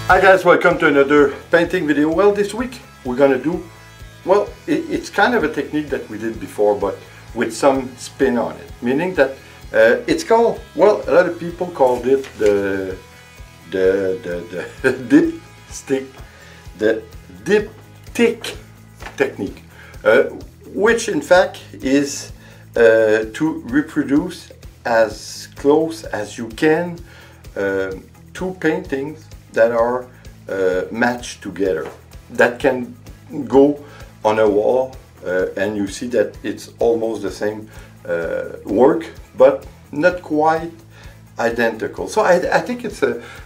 Hi guys, welcome to another painting video. Well, this week we're gonna do, well, it's kind of a technique that we did before, but with some spin on it. Meaning that it's called, well, a lot of people called it the dipstick, the diptych technique, which in fact is to reproduce as close as you can two paintings that are matched together, that can go on a wall and you see that it's almost the same work, but not quite identical. So I think it's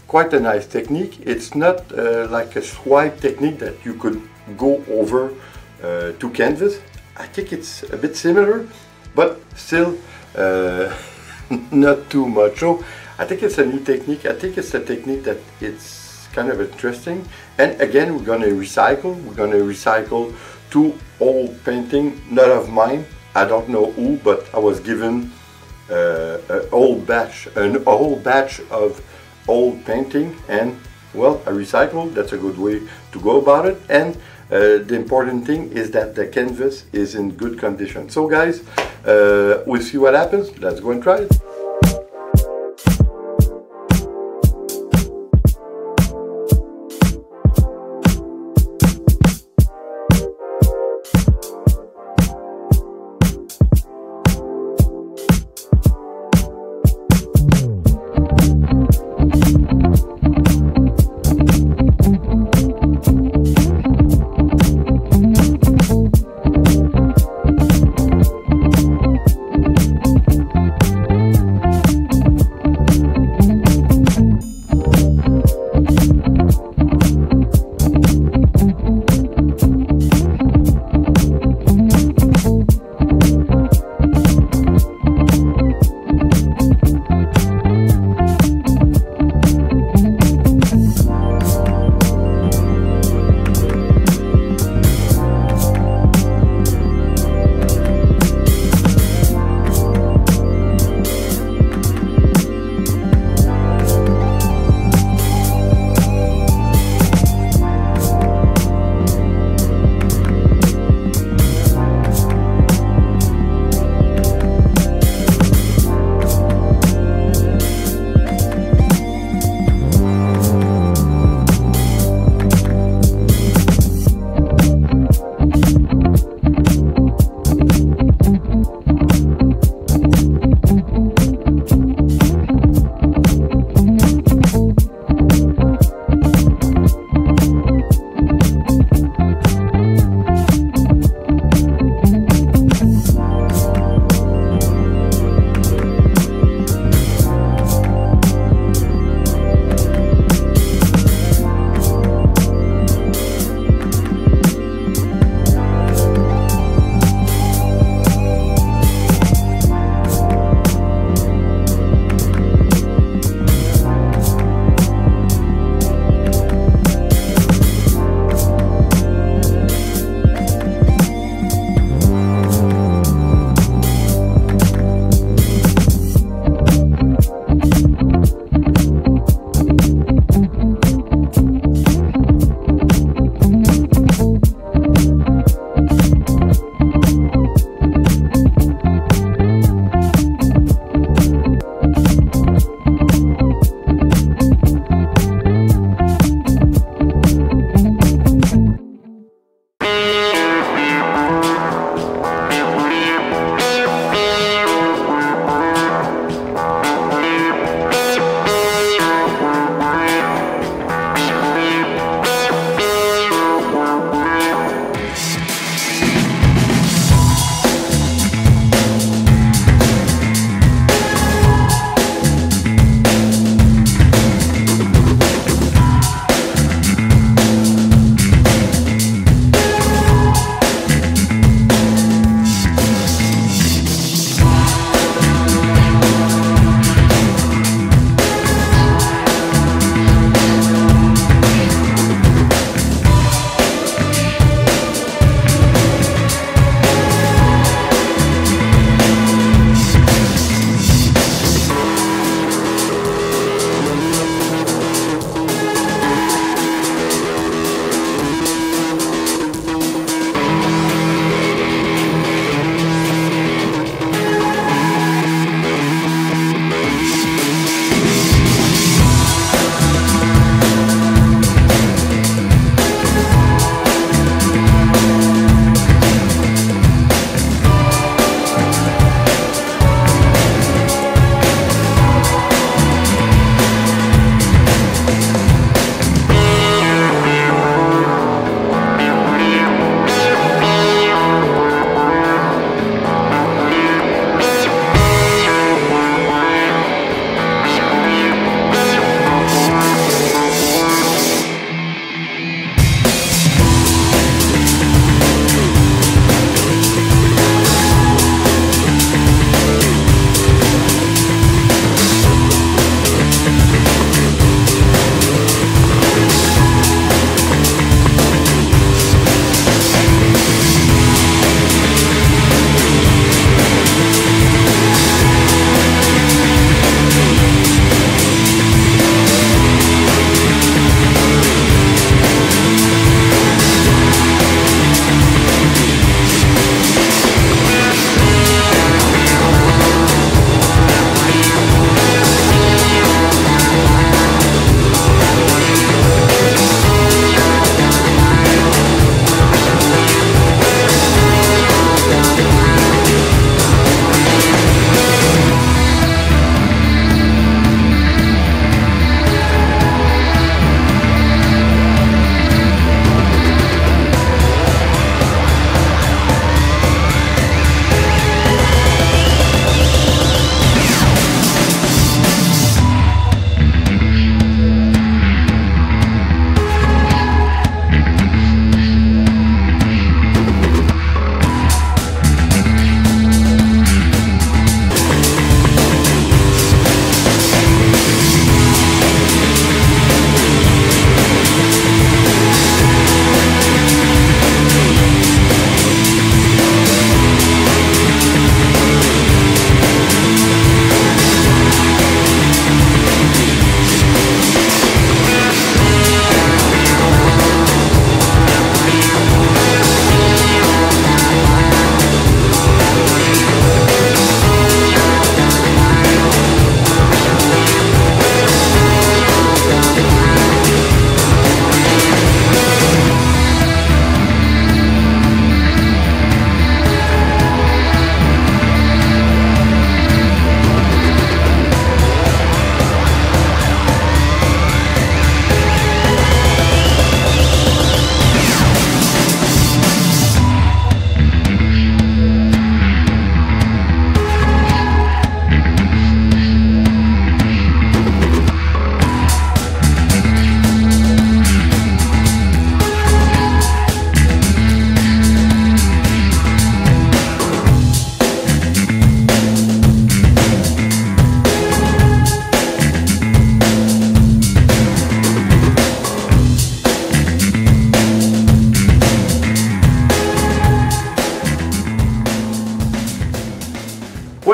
quite a nice technique. It's not like a swipe technique that you could go over to canvas. I think it's a bit similar, but still not too much. So I think it's a new technique. I think it's a technique that it's kind of interesting. And again, we're going to recycle. We're going to recycle two old paintings, not of mine. I don't know who, but I was given an whole batch of old painting, and well, I recycled. That's a good way to go about it. And the important thing is that the canvas is in good condition. So guys, we'll see what happens. Let's go and try it.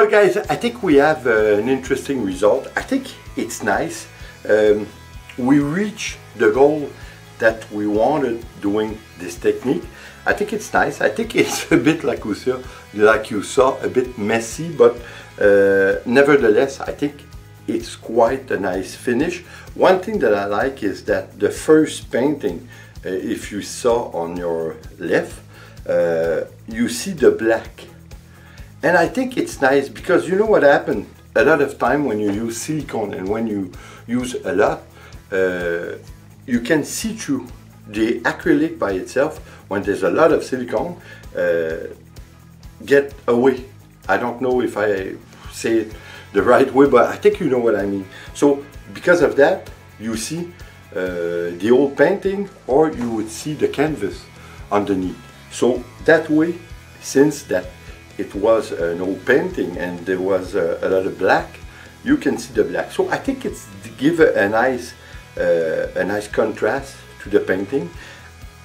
Well guys, I think we have an interesting result. I think it's nice. We reach the goal that we wanted doing this technique. I think it's nice. I think it's a bit like you saw, a bit messy, but nevertheless, I think it's quite a nice finish. One thing that I like is that the first painting, if you saw on your left, you see the black. And I think it's nice because you know what happened? A lot of time when you use silicone and when you use a lot, you can see through. The acrylic by itself, when there's a lot of silicone, get away. I don't know if I say it the right way, but I think you know what I mean. So because of that, you see the old painting, or you would see the canvas underneath. So that way, since that it was an old painting and there was a lot of black, you can see the black. So I think it's give a nice contrast to the painting.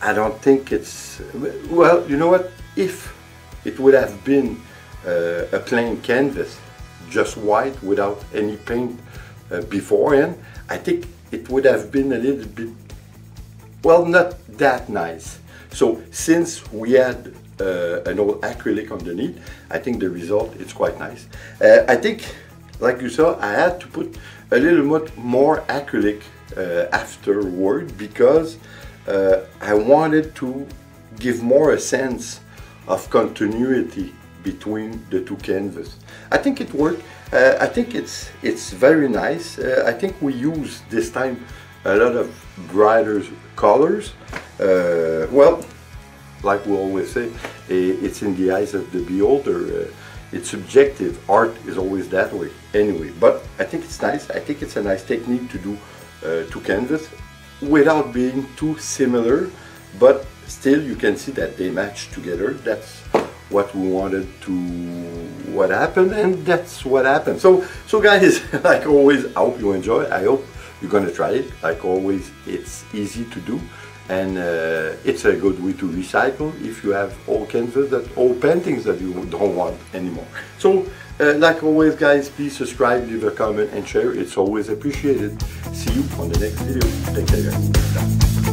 I don't think it's, well, you know what, if it would have been a plain canvas, just white without any paint beforehand, I think it would have been a little bit, well, not that nice. So since we had an old acrylic underneath, I think the result is quite nice. I think, like you saw, I had to put a little bit more acrylic afterward because I wanted to give more a sense of continuity between the two canvases. I think it worked. I think it's very nice. I think we use this time a lot of brighter colors. Well, like we always say, it's in the eyes of the beholder. It's subjective. Art is always that way anyway. But I think it's nice. I think it's a nice technique to do two canvas without being too similar, but still you can see that they match together. That's what we wanted to what happened, and that's what happened. So guys, like always, I hope you enjoy. I hope you're gonna try it. Like always, it's easy to do, and it's a good way to recycle if you have old canvas, old paintings that you don't want anymore. So like always guys, please subscribe, leave a comment and share. It's always appreciated. See you on the next video. Take care guys.